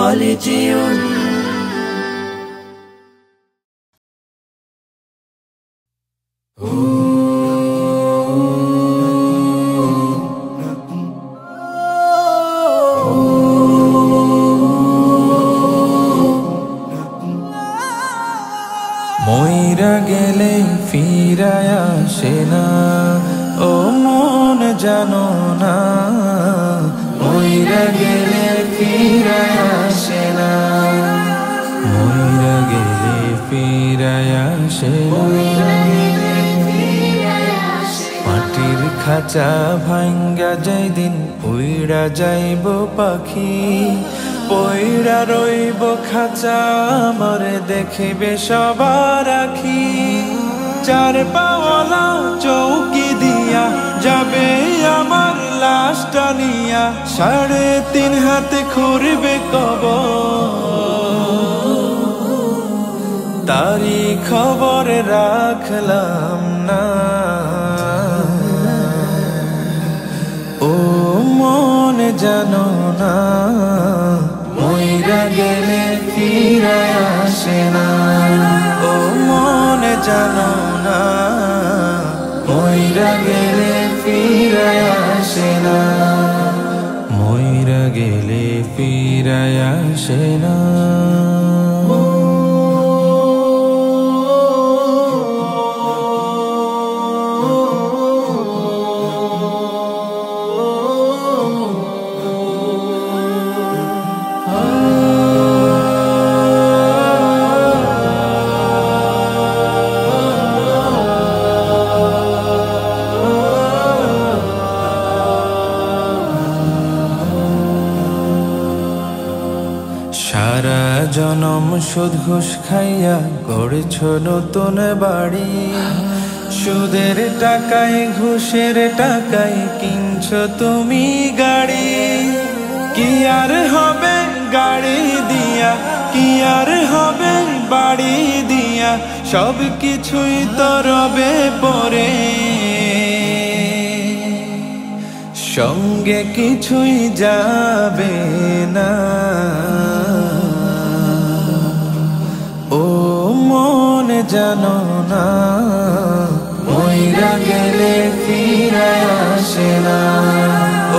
কলেজিয়ম। মইরা গেলে ফিরায় আসে না, ও মন জানো না, মইরা গেলে ফিরায় আসে না, মইরা গেলে ফিরায় আসে না। মাটির খাঁচা ভাঙ্গা যাই দিন উইড়া যাইব পাখি, পইড়া রইব খাঁচা মরে দেখিবে সবার আখি। চার পাওয়ালা চৌকি দিয়া যাবে আমার লাশটা নিয়া, 3.5 হাতে খুঁড়বে কবর, তারি খবর রাখলাম না। ও মন জানো না, মইরা গেলে ফিরায় আসে না, ও মন জানো না, মইরা গেলে ফিরায় আসে না, মইরা গেলে ফিরায় আসে না। সারা জনম সুদ ঘুষ খাইয়া গড়েছ নতুন বাড়ি, সুদের টাকায় ঘুষের টাকায় কিনছ তুমি গাড়ি। কি আর হবে গাড়ি দিয়া, কি আর হবে বাড়ি দিয়া, সব কিছুই তো রবে পরে, সঙ্গে কিছুই যাবে না। ও মন জানো না, মইরা গেলে ফিরায় আসে না,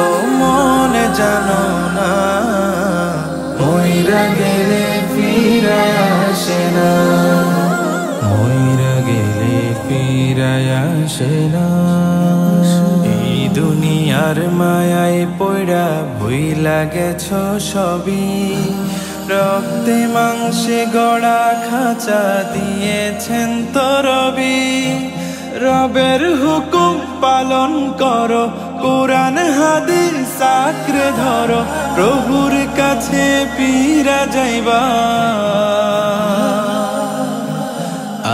ও মন জানো না, মইরা গেলে ফিরায় আসে না, মইরা গেলে ফিরায় আসে না। এই দুনিয়ার মায়ায় পড়া ভুইলা গেছো সবই, রক্তে মাংসে গড়া খাঁচা দিয়েছেন তো রবি। রবের হুকুম পালন করো, কোরআন হাদিস আঁকড়ে ধরো, প্রভুর কাছে ফিরা যাইবা,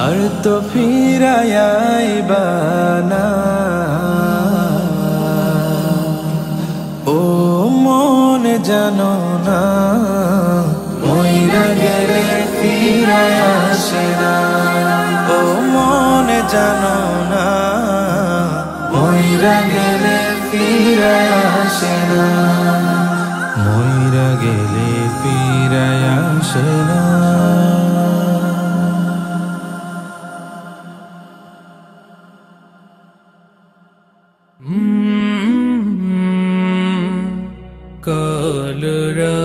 আর তো ফিরায় আইবা না। ও মন জানো না, মইরা গেলে ফিরায় আসে না, ও মন জানো না, মইরা গেলে ফিরায় আসে না, মইরা গেলে ফিরায় আসে না। কলরা